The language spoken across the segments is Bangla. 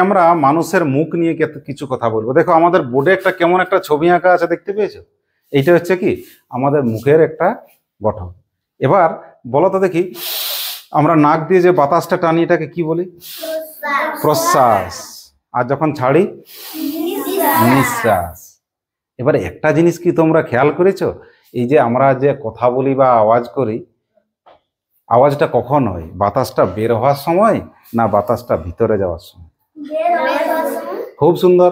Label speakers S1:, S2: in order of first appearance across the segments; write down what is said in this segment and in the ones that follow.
S1: আমরা মানুষের মুখ নিয়ে কিছু কথা বলবো। দেখো আমাদের বোর্ডে একটা কেমন একটা ছবি আঁকা আছে, দেখতে পেয়েছো? এইটা হচ্ছে কি আমাদের মুখের একটা গঠন। এবার বলো তো দেখি, আমরা নাক দিয়ে যে বাতাসটা টানি এটাকে কি বলি? প্রশ্বাস। আর যখন ছাড়ি নিঃশ্বাস। এবার একটা জিনিস কি তোমরা খেয়াল করেছো, এই যে আমরা যে কথা বলি বা আওয়াজ করি, আওয়াজটা কখন হয়? বাতাসটা বের হওয়ার সময় না বাতাসটা ভিতরে যাওয়ার সময়? খুব সুন্দর।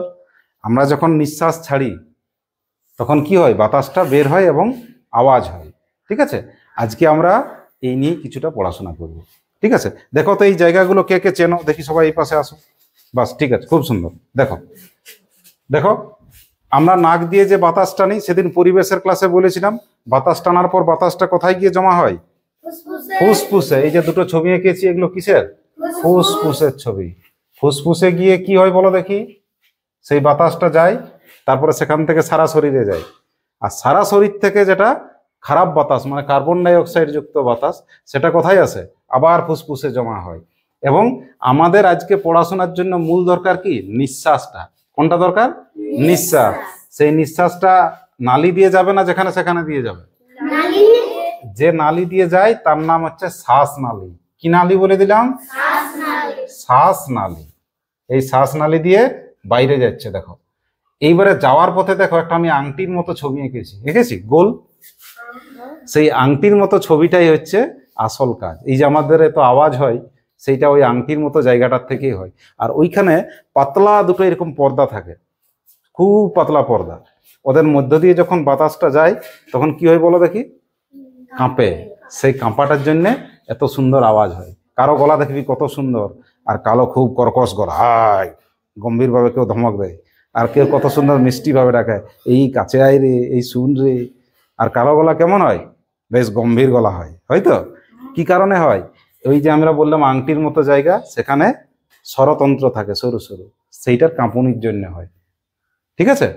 S1: আমরা যখন নিঃশ্বাস ছাড়ি তখন কি হয়? বাতাসটা বের হয় এবং আওয়াজ হয়। ঠিক আছে, আজকে আমরা এই নিয়ে কিছুটা পড়াশোনা করব। ঠিক আছে, দেখো তো এই জায়গাগুলো কে কে চেনো দেখি, সবাই এই পাশে আসো। বাস, ঠিক আছে, খুব সুন্দর। দেখো দেখো, আমরা নাক দিয়ে যে বাতাসটা নিই, সেদিন পরিবেশের ক্লাসে বলেছিলাম বাতাস টানার পর বাতাসটা কোথায় গিয়ে জমা হয়? ফুসফুসে। এই যে দুটো ছবি এঁকেছি, এগুলো কিসের? ফুসফুসের ছবি। ফুসফুসে গিয়ে কি হয় বলো দেখি? সেই বাতাসটা যায়, তারপরে সেখান থেকে সারা শরীরে যায়। আর সারা শরীর থেকে যেটা খারাপ বাতাস, মানে কার্বন ডাই অক্সাইড যুক্ত বাতাস, সেটা কোথায় আসে? আবার ফুসফুসে জমা হয়। এবং আমাদের আজকে পড়াশোনার জন্য মূল দরকার কি? নিঃশ্বাসটা। কোনটা দরকার? নিঃশ্বাস। সেই নিঃশ্বাসটা নালী দিয়ে যাবে না যেখানে সেখানে দিয়ে যাবে? যে নালী দিয়ে যায় তার নাম হচ্ছে শ্বাস নালী। কি নালী বলে দিলাম? শ্বাস নালী। এই শ্বাস নালী দিয়ে বাইরে যাচ্ছে। দেখো এইবারে যাওয়ার পথে দেখো একটা আমি আংটির মতো ছবি এঁকেছি গোল। সেই আংটির মতো ছবিটাই হচ্ছে আসল কাজ। এই যে আমাদের এত আওয়াজ হয়, সেইটা ওই আংটির মতো জায়গাটার থেকেই হয়। আর ওইখানে পাতলা দুটো এরকম পর্দা থাকে, খুব পাতলা পর্দা। ওদের মধ্য দিয়ে যখন বাতাসটা যায় তখন কি হয় বলো দেখি? কাঁপে। সেই কাঁপাটার জন্য এত সুন্দর আওয়াজ হয়। কারো গলা দেখবি কত সুন্দর, আর কালো খুব কর্কশ গলা, হাই গম্ভীর ভাবে কেউ ধমক দেয়, আর কেউ কত সুন্দর মিষ্টি ভাবে ডাকে, এই কাছে আয় রে, এই শুন রে। আর কালো গলা কেমন হয়? বেশ গম্ভীর গলা হয়, হয়তো? কি কারণে হয়? ওই যে আমরা বললাম আংটির মতো জায়গা, সেখানে স্বরতন্ত্র থাকে সরু সরু, সেইটার কাঁপুনির জন্য হয়। ঠিক আছে,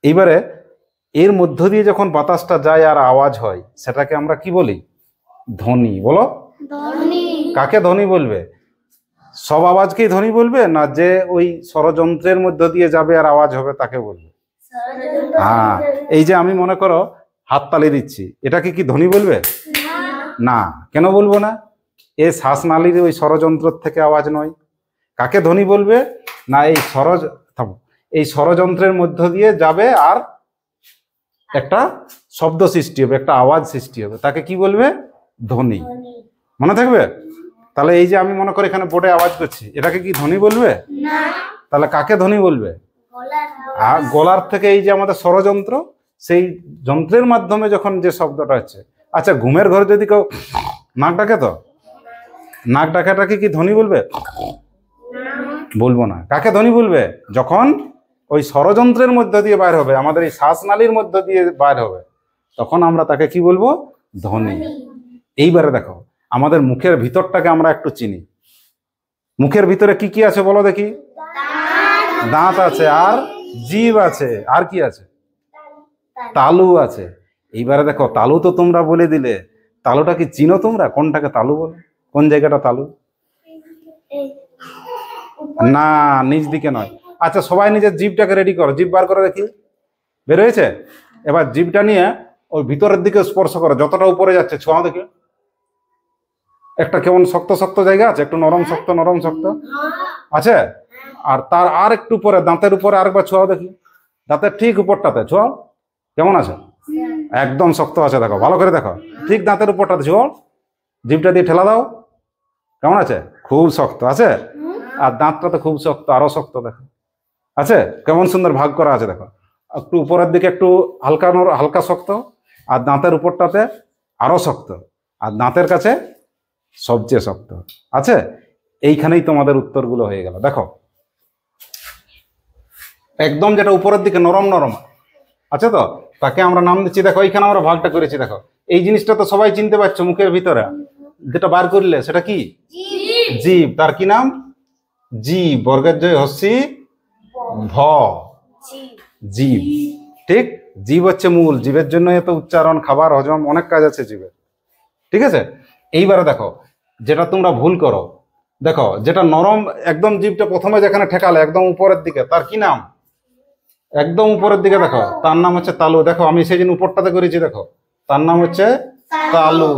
S1: এইবারে এর মধ্য দিয়ে যখন বাতাসটা যায় আর আওয়াজ হয়, সেটাকে আমরা কি বলি? ধ্বনি। বলো, কাকে ধ্বনি বলবে? সব আওয়াজকেই ধ্বনি বলবে, না যে ওই স্বরযন্ত্রের মধ্য দিয়ে যাবে আর আওয়াজ হবে তাকে বলবে? হ্যাঁ, এই যে আমি মনে করো হাততালি দিচ্ছি, এটাকে কি ধ্বনি বলবে? না। কেন বলবো না? এ শ্বাসনালীর ওই স্বরযন্ত্র থেকে আওয়াজ নয়। কাকে ধ্বনি বলবে? না এই স্বরযন্ত্রের মধ্য দিয়ে যাবে আর একটা শব্দ সৃষ্টি হবে, একটা আওয়াজ সৃষ্টি হবে, তাকে কি বলবে? ধ্বনি। মনে থাকবে? তাহলে এই যে আমি মনে করি এখানে বোর্ডে আওয়াজ করছি, এটাকে কি ধ্বনি বলবে? তাহলে কাকে ধ্বনি বলবে? আর গলার থেকে এই যে আমাদের স্বরযন্ত্র, সেই যন্ত্রের মাধ্যমে যখন যে শব্দটা হচ্ছে। আচ্ছা, ঘুমের ঘরে যদি কেউ নাক ডাকে, তো নাক ডাকাটাকে কি ধ্বনি বলবে? বলবো না। কাকে ধ্বনি বলবে? যখন ওই স্বরযন্ত্রের মধ্য দিয়ে বাইর হবে, আমাদের এই শ্বাসনালীর মধ্য দিয়ে বাইর হবে, তখন আমরা তাকে কি বলবো? ধ্বনি। এইবারে দেখো আমাদের মুখের ভিতরটাকে আমরা একটু চিনি। মুখের ভিতরে কি কি আছে বলো দেখি? দাঁত আছে, আর জিভ আছে, আর কি আছে? তালু আছে। এইবারে দেখো তালু তো তোমরা বলে দিলে, তালুটা কি চিনো তোমরা? কোনটাকে তালু বলে? কোন জায়গাটা তালু? না, নিচ দিকে নয়। আচ্ছা, সবাই নিজের জিভটাকে রেডি করো, জিভ বার করে দেখি। বের হয়েছে? এবার জিভটা নিয়ে ওই ভিতরের দিকে স্পর্শ করো, যতটা উপরে যাচ্ছে ছোঁয়া দেখি। একটা কেমন শক্ত শক্ত জায়গা আছে, একটু নরম শক্ত নরম শক্ত আছে। আর তার আর একটু উপরে, দাঁতের উপরে আরেকবার ছোঁয়াও দেখি। দাঁতের ঠিক উপরটাতে ছোঁয়াও, কেমন আছে? একদম শক্ত আছে, দেখো ভালো করে দেখো, ঠিক দাঁতের উপরটাতে ছোঁয়াও। জিভটা দিয়ে ঠেলা দাও, কেমন আছে? খুব শক্ত আছে। আর দাঁতটা তো খুব শক্ত, আরো শক্ত দেখো আছে, কেমন সুন্দর ভাগ করা আছে দেখো। একটু উপরের দিকে একটু হালকা হালকা শক্ত, আর দাঁতের উপরটাতে আরো শক্ত, আর দাঁতের কাছে সবচেয়ে শক্ত আছে। এইখানেই তোমাদের উত্তরগুলো হয়ে গেল। দেখো একদম যেটা উপরের দিকে নরম নরম আছে, তো তাকে আমরা নাম দিচ্ছি। দেখো এইখানে আমরা ভাগটা করেছি। দেখো এই জিনিসটা তো সবাই চিনতে পারছো, মুখের ভিতরে যেটা বার করলে সেটা কি? জীব। তার কি নাম? জীব। বর্গের জয় হস্যি ভ, জীব। ঠিক, জীব হচ্ছে মূল। জীবের জন্য এত উচ্চারণ, খাবার হজম, অনেক কাজ আছে জীবের। ঠিক আছে, এইবারে দেখো যেটা তোমরা ভুল করো, দেখো যেটা নরম একদম জিভটা প্রথমে যেখানে ঠেকালে একদম উপরের দিকে, তার কি নাম? একদম উপরের দিকে দেখো, তার নাম হচ্ছে তালু। দেখো আমি সেই জন্য উপরটাতে করেছি, দেখো তার নাম হচ্ছে তালু।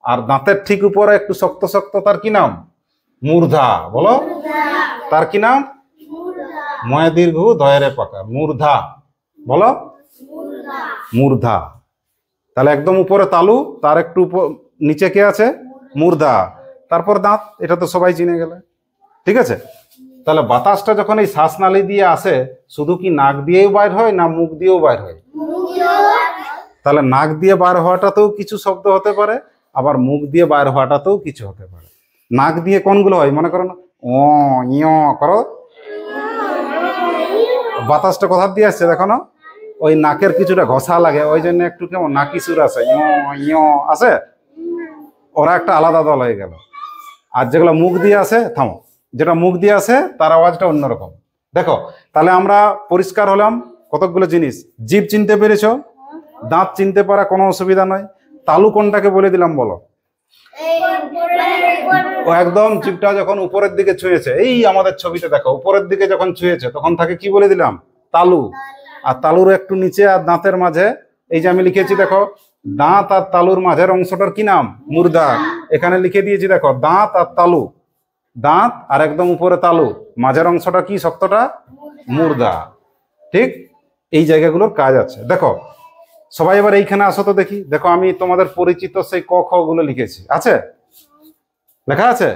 S1: আর দাঁতের ঠিক উপরে একটু শক্ত শক্ত, তার কি নাম? মূর্ধা। বলো, তার কি নাম? ময় দীর্ঘ দয়েরে পাকা, মূর্ধা। বলো, মূর্ধা। তাহলে একদম উপরে তালু, তার একটু নিচে কে আছে? মূর্ধা। তারপর দাঁত, এটা তো সবাই চিনে গেলে। ঠিক আছে, তাহলে বাতাসটা যখন এই শ্বাসনালী দিয়ে আসে, শুধু কি নাক দিয়েও বাইর হয় না মুখ দিয়েও বাইর হয়? তাহলে নাক দিয়ে বার হওয়াটাতেও কিছু শব্দ হতে পারে, আবার মুখ দিয়ে বাইর হওয়াটাতেও কিছু হতে পারে। নাক দিয়ে কোনগুলো হয় মনে করো না? ও ইয় করো। বাতাসটা কোথা দিয়ে আসছে দেখো না? ওই নাকের কিছুটা ঘষা লাগে, ওই জন্য একটু কেমন নাকি সুর আছে, আছে। ওরা একটা আলাদা দল হয়ে গেল। আর যেগুলো মুখ দিয়ে আসে, থামো, যেটা মুখ দিয়ে আসে তার আওয়াজটা অন্যরকম। দেখো তাহলে আমরা পরিষ্কার হলাম কতকগুলো জিনিস। জিভ চিনতে পেরেছ, দাঁত চিনতে পারা কোনো অসুবিধা নয়। তালু কোনটাকে বলে দিলাম বলো? ও একদম জিভটা যখন উপরের দিকে ছুঁয়েছে, এই আমাদের ছবিতে দেখো উপরের দিকে যখন ছুঁয়েছে তখন তাকে কি বলে দিলাম? তালু। আর তালুর একটু নিচে আর দাঁতের মাঝে, এই যে আমি লিখেছি দেখো, দাঁত আর তালুর মাঝের অংশটার কি নাম? মূর্ধা। এখানে লিখে দিয়েছি দেখো, দাঁত আর তালু, দাঁত আর একদম উপরে তালু, মাঝের অংশটা কি শক্তটা? মূর্ধা। ঠিক এই জায়গাগুলোর কাজ আছে। দেখো সবাই এবার এইখানে আসো তো দেখি। দেখো আমি তোমাদের পরিচিত সেই ক খ গুলো লিখেছি, আছে? লেখা আছে?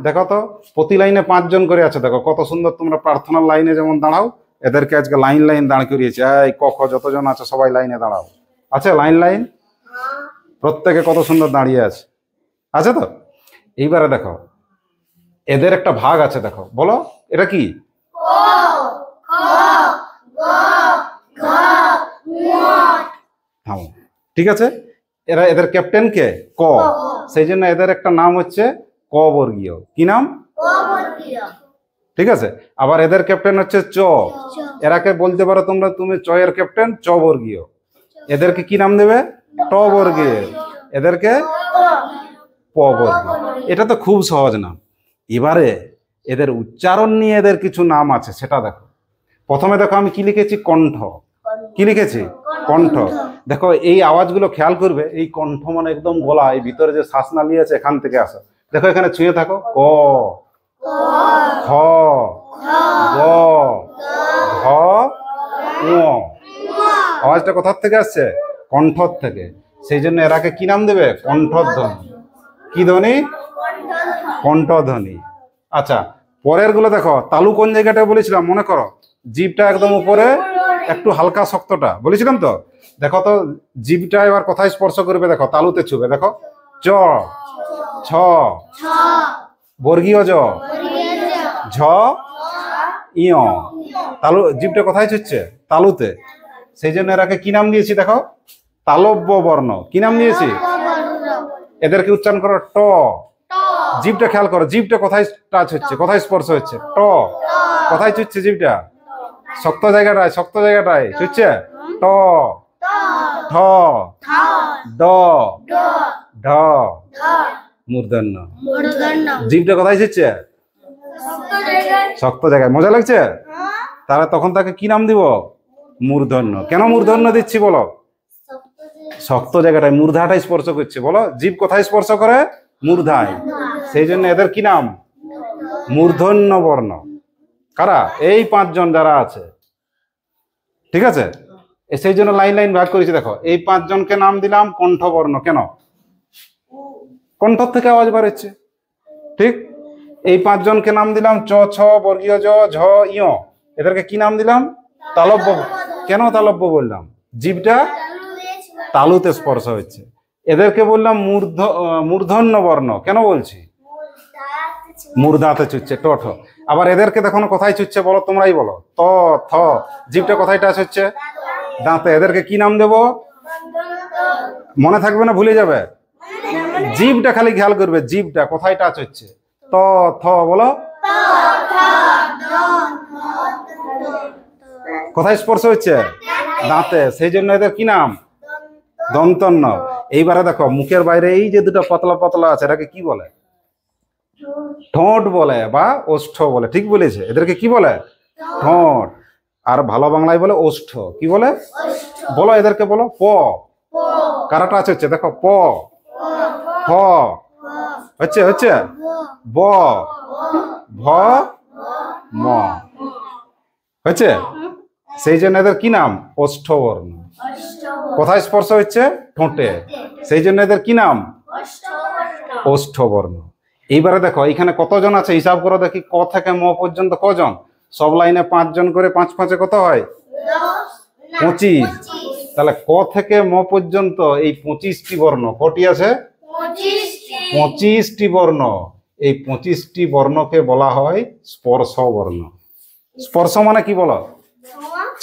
S1: দেখো তো প্রতি লাইনে 5 জন করে আছে। দেখো কত সুন্দর, তোমরা প্রার্থনার লাইনে যেমন দাঁড়াও, এদেরকে আজকে লাইন লাইন দাঁড় করিয়েছে। এই ক খ যতজন আছে সবাই লাইনে দাঁড়াও, আছে? লাইন লাইন প্রত্যেকে কত সুন্দর দাঁড়িয়ে আছে, আছে তো? এইবারে দেখো এদের একটা ভাগ আছে, দেখো বলো এটা কি? থামো, ঠিক আছে। এরা এদের ক্যাপ্টেন কে? ক। সেই জন্য এদের একটা নাম হচ্ছে ক বর্গীয়। কি নাম? ঠিক আছে। আবার এদের ক্যাপ্টেন হচ্ছে চ। এরাকে বলতে পারো তোমরা, তুমি চ এর ক্যাপ্টেন চ বর্গীয়। এদেরকে কি নাম দেবে? ট বর্গীয়। এদেরকে প বর্গীয়। এটা তো খুব সহজ নাম। এবারে এদের উচ্চারণ নিয়ে এদের কিছু নাম আছে, সেটা দেখো। প্রথমে দেখো আমি কি লিখেছি? কণ্ঠ। কি লিখেছি? কণ্ঠ। দেখো এই আওয়াজগুলো খেয়াল করবে, এই কণ্ঠ মানে একদম গলা, এই ভিতরে যে শ্বাসনালী আছে এখান থেকে আসে। দেখো এখানে ছুঁয়ে থাকো, ক, খ, গ, ঘ, ঙ। আওয়াজটা কোথার থেকে আসছে? কণ্ঠর থেকে। সেই জন্য এরাকে কি নাম দেবে? কণ্ঠধ্বনি। কি ধ্বনি? কণ্ঠধ্বনি। আচ্ছা, পরের গুলো দেখো। তালু কোন জায়গাটা বলেছিলাম মনে করো? জিভটা একদম উপরে, একটু হালকা শক্তটা বলেছিলাম তো। দেখো তো জিভটা এবার কোথায় স্পর্শ করবে? দেখো তালুতে ছুবে। দেখো চ, ছ, বর্গীয় জ, ঝ, ইয়। তালু জিভটা কোথায় ছুটছে? তালুতে। সেই জন্য এরাকে কি নাম দিয়েছি? দেখো তালব্য বর্ণ। কি নাম দিয়েছি? এদেরকে উচ্চারণ করো ট। জিভটা খেয়াল করো, জিভটা কোথায় টাচ হচ্ছে, কোথায় স্পর্শ হচ্ছে? ট। কোথায় ছুটছে জিভটা? শক্ত জায়গাটায়, শক্ত জায়গাটায় ছুটছে। ট, ঠ, ড, ঢ, মূর্ধন্য। জিভটা কোথায় ছুটছে? শক্ত জায়গায়। মজা লাগছে? তাহলে তখন তাকে কি নাম দিব? মূর্ধন্য। কেন মূর্ধন্য দিচ্ছি বলো? শক্ত জায়গাটায় মূর্ধাটাই স্পর্শ করছে। বলো জিভ কোথায় স্পর্শ করে? মূর্ধায়। সেই জন্য এদের কি নাম? মূর্ধন্য বর্ণ। কারা? এই 5 জন যারা আছে, ঠিক আছে। সেই জন্য লাইন লাইন ভাগ করেছি। দেখো এই 5 জনকে নাম দিলাম কণ্ঠবর্ণ। কেন? কণ্ঠ থেকে আওয়াজ বার হচ্ছে। ঠিক। এই 5 জনকে নাম দিলাম চ, ছ, বর্গীয় জ, ঝ, ইয়। এদেরকে কি নাম দিলাম? তালব্য। কেন তালব্য বললাম? জিভটা তালুতে স্পর্শ হচ্ছে। এদেরকে বললাম মূর্ধন্য বর্ণ। কেন বলছি? মূর্ধাতে ছুটছে, ট, ঠ। আবার এদেরকে দেখো কোথায় ছুটছে বলো, তোমরাই বলো। ত, থ। জিভটা কোথায় টাচ হচ্ছে? দাঁতে। এদেরকে কি নাম দেব? মনে থাকবে না, ভুলে যাবে। জিভটা খালি খেয়াল করবে, জিভটা কোথায় টাচ হচ্ছে? ত, থ বলো। কোথায় স্পর্শ হচ্ছে? দাঁতে। সেই জন্য এদের কি নাম? দন্তন্য। এইবারে দেখো মুখের বাইরে এই যে দুটো পাতলা পাতলা আছে, এটাকে কি বলে? ঠোঁট বলে বা ওষ্ঠ বলে, ঠিক বলেছে। এদেরকে কি বলে? ঠোঁট। আর ভালো বাংলায় বলে ওষ্ঠ। কি বলে? বলো এদেরকে, বলো। প কারাটা আছে হচ্ছে, দেখো। প, ফ হচ্ছে হচ্ছে, ব, ভ, ম হচ্ছে। সেই জন্য এদের কি নাম? ওষ্ঠবর্ণ। কোথায় স্পর্শ হচ্ছে? ঠোঁটে। সেই জন্য এদের কি নাম? ওষ্ঠবর্ণ। এইবারে দেখো এখানে কতজন আছে হিসাব করো দেখি। ক থেকে ম পর্যন্ত কজন? সব লাইনে 5 জন করে, 5 5-এ কত হয়? 25। তাহলে ক থেকে ম পর্যন্ত এই 25টি বর্ণ। কটি আছে? 25টি বর্ণ। এই 25টি বর্ণকে বলা হয় স্পর্শ বর্ণ। স্পর্শ মানে কি বলো?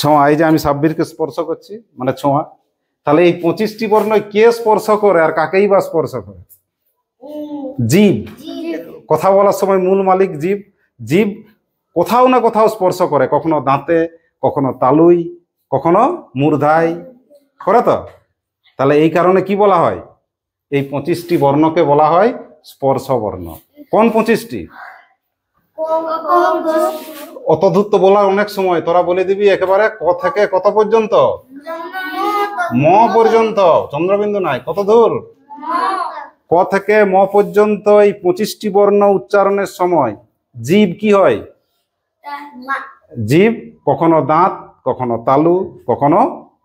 S1: ছোঁয়া। এই যে আমি সাব্বিরকে স্পর্শ করছি মানে ছোঁয়া। তাহলে এই 25টি বর্ণ কে স্পর্শ করে আর কাকেই বা স্পর্শ করে? জীব। কথা বলার সময় মূল মালিক জীব। জীব কোথাও না কোথাও স্পর্শ করে, কখনো দাঁতে, কখনো তালুই, কখনো মূর্ধায় করে। তো তাহলে এই কারণে কি বলা হয়? এই 25টি বর্ণকে বলা হয় স্পর্শ বর্ণ। কোন 25টি? অত দূর তো বলার অনেক সময়, তোরা বলে দিবি একেবারে ক থেকে কত পর্যন্ত? ম পর্যন্ত। চন্দ্রবিন্দু নাই, কত দূর? ক থেকে ম পর্যন্ত এই 25টি বর্ণ উচ্চারণের সময় জীব কি হয়? জীব কখনো দাঁত, কখনো তালু, কখনো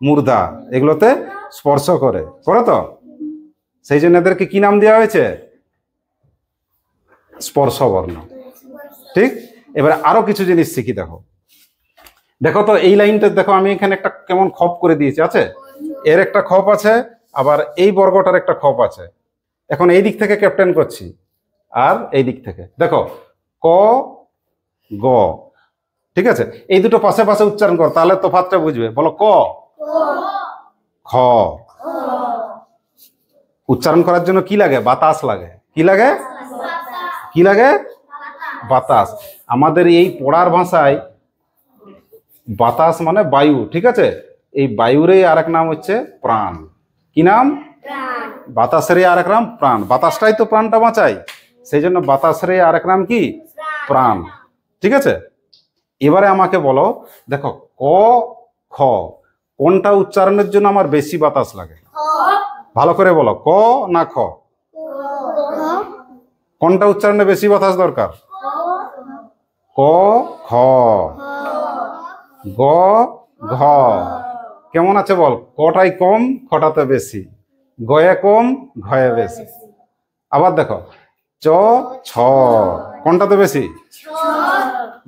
S1: মূর্ধা, এগুলোতে স্পর্শ করে। তো সেই জন্য এদেরকে কি নাম দেওয়া হয়েছে? স্পর্শ বর্ণ। ঠিক। এবারে আরো কিছু জিনিস শিখি। দেখো দেখো তো এই লাইনটা দেখো, আমি এখানে একটা কেমন খপ করে দিয়েছি, আছে? এর একটা খপ আছে, আবার এই বর্গটার একটা খপ আছে। এখন এই দিক থেকে ক্যাপ্টেন করছি আর এই দিক থেকে। দেখো ক, গ, ঠিক আছে? এই দুটো পাশে পাশে উচ্চারণ কর, তাহলে তফাৎটা বুঝবে। বলো ক, খ। উচ্চারণ করার জন্য কি লাগে? বাতাস লাগে। কি লাগে? কি লাগে? বাতাস। আমাদের এই পড়ার ভাষায় বাতাস মানে বায়ু, ঠিক আছে? এই বায়ুরই আরেক নাম হচ্ছে প্রাণ। কি নাম? বাতাসেরই আরেক নাম প্রাণ। বাতাসটাই তো প্রাণটা বাঁচায়, সেই জন্য বাতাসেরই আরেক নাম কি? প্রাণ। ঠিক আছে? এবারে আমাকে বলো, দেখো ক, খ, কোনটা উচ্চারণের জন্য আমার বেশি বাতাস লাগে? ভালো করে বলো, ক না খ? কোনটা উচ্চারণে বেশি বাতাস দরকার? ক, খ, গ, ঘ। কেমন আছে বল? কটাই কম, খটাতে বেশি। গয়ে কম, ঘয়ে বেশি। আবার দেখো চ, ছ, কোনটাতে বেশি?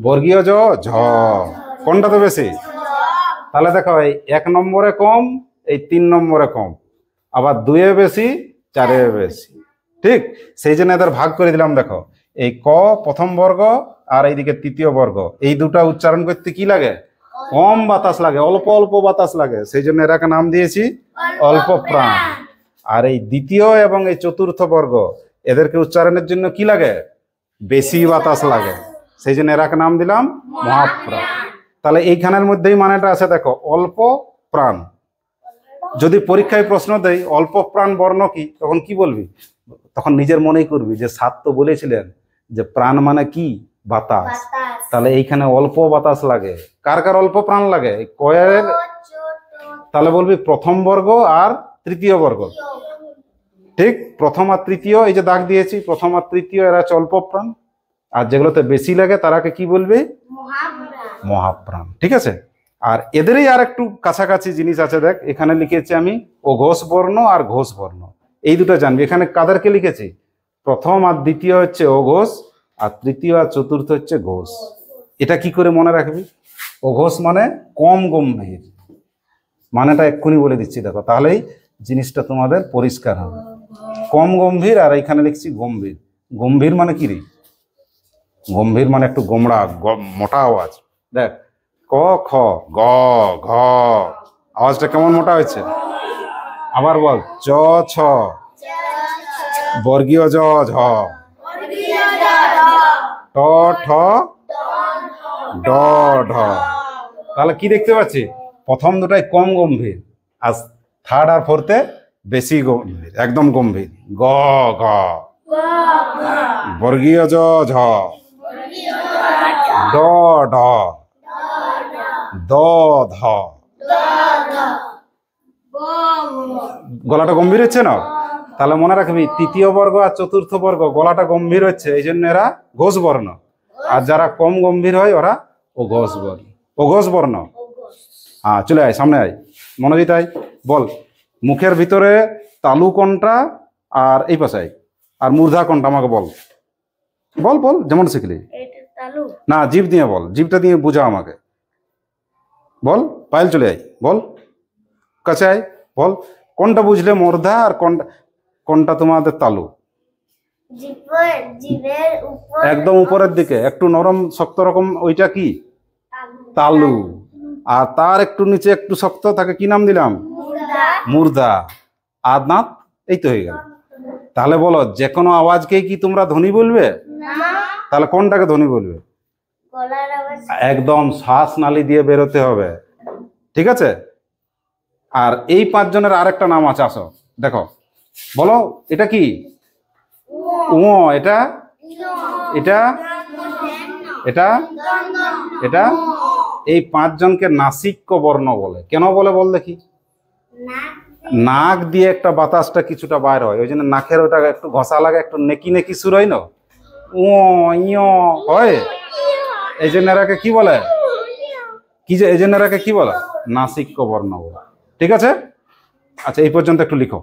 S1: বর্গীয় জ, ঝ, কোনটাতে বেশি? তাহলে দেখো এই 1 নম্বরে কম, এই 3 নম্বরে কম, আবার 2-এ বেশি, 4-এ বেশি। ঠিক। সেই জন্য এদের ভাগ করে দিলাম। দেখো এই ক প্রথম বর্গ আর এইদিকে তৃতীয় বর্গ, এই দুটা উচ্চারণ করতে কি লাগে? কম বাতাস লাগে, অল্প অল্প বাতাস লাগে। সেই জন্য এরাকে নাম দিয়েছি অল্প প্রাণ। আর এই দ্বিতীয় এবং এই চতুর্থ বর্গ, এদেরকে উচ্চারণের জন্য কি লাগে? বেশি বাতাস লাগে। সেই জন্য এরাকে নাম দিলাম মহাপ্রাণ। তাহলে এইখানের মধ্যেই মানেটা আছে। দেখো অল্প প্রাণ। যদি পরীক্ষায় প্রশ্ন দেয় অল্প প্রাণ বর্ণ কি, তখন কি বলবি? তখন নিজের মনেই করবি যে স্যার তো বলেছিলেন যে প্রাণ মানে কি? বাতাস। তাহলে এইখানে অল্প বাতাস লাগে। কার কার অল্প প্রাণ লাগে? কয়ের। তাহলে বলবি প্রথম বর্গ আর তৃতীয় বর্গ। ঠিক। প্রথম আর তৃতীয়, এই যে দাগ দিয়েছি, প্রথম আর তৃতীয় এরা হচ্ছে অল্প প্রাণ। আর যেগুলোতে বেশি লাগে তারাকে কি বলবে? মহাপ্রাণ। ঠিক আছে? আর এদেরই আর একটু কাছাকাছি জিনিস আছে। দেখ এখানে লিখেছি আমি অঘোষ বর্ণ আর ঘোষ বর্ণ, এই দুটো জানবি। এখানে কাদেরকে লিখেছি? প্রথম আর দ্বিতীয় হচ্ছে অঘোষ, আর তৃতীয় আর চতুর্থ হচ্ছে ঘোষ। এটা কি করে মনে রাখবি? অঘোষ মানে কম গম্ভীর, মানেটা এক্ষুনি বলে দিচ্ছি। দেখো তাহলেই জিনিসটা তোমাদের পরিষ্কার হবে। কম গম্ভীর, আর এখানে লিখছি গম্ভীর। গম্ভীর মানে কি রে? গম্ভীর মানে একটু গোমড়া, মোটা আওয়াজ। দেখ ক, খ, গ, ঘ, আওয়াজটা কেমন মোটা হয়েছে। আবার বল চ, ছ, বর্গীয় জ, ঝ, ট, ঠ, ড, ঢ। তাহলে কি দেখতে পাচ্ছি? প্রথম দুটাই কম গম্ভীর, আর থার্ড আর ফোর্থে বেশি গম্ভীর, একদম গম্ভীর। গ, ঘ, বর্গীয় জ ঝ, ড ঢ, দ ধ। গলাটা গম্ভীর হচ্ছে না? তাহলে মনে রাখবি তৃতীয় বর্গ আর চতুর্থ বর্গ গলাটা গম্ভীর হচ্ছে, এই জন্য এরা ঘোষ বর্ণ। আর যারা কম গম্ভীর হয় ওরা অঘোষ বর্ণ। অঘোষ বর্ণ। হ্যাঁ, চলে আয়, সামনে আয়, মনোজিৎ আয়। বল মুখের ভিতরে তালু কোনটা আর এই পাশে আয়, আর মূর্ধা কোনটা আমাকে বল। বল বল, যেমন শিখলি। না, জিভ দিয়ে বল, জিভটা দিয়ে বুঝা আমাকে। বল, পায়েল চলে আয়, বল কাছে আয়, বল কোনটা বুঝলে মূর্ধা আর কোনটা কোনটা তোমাদের তালু। একদম উপরের দিকে একটু নরম শক্ত রকম, ওইটা কি? তালু। আর তার একটু নিচে একটু শক্ত থাকে, কি নাম দিলাম? মূর্ধা। আর দাঁত, এই তো হয়ে গেল। তাহলে বলো যে কোনো আওয়াজকেই কি তোমরা ধ্বনি বলবে? তাহলে কোনটাকে ধ্বনি বলবে? একদম শ্বাস নালী দিয়ে বেরোতে হবে, ঠিক আছে? আর এই পাঁচজনের আরেকটা নাম আছে, আসো দেখো, বলো এটা কি? ও, এটা এটা এটা এটা এই পাঁচজনকে নাসিক্য বর্ণ বলে। কেন বলে বল দেখি? নাক দিয়ে একটা বাতাসটা কিছুটা বাইর হয়, ওই জন্য নাকের ওটা একটু ঘষা লাগে, একটু নেকি নেকি সুর হয় না, ও ইয় হয়। এই জন্য এরাকে কি বলে? কি যে এই জন্য এরাকে কি বলে? নাসিক্য বর্ণ বলে। ঠিক আছে, আচ্ছা এই পর্যন্ত একটু লিখো।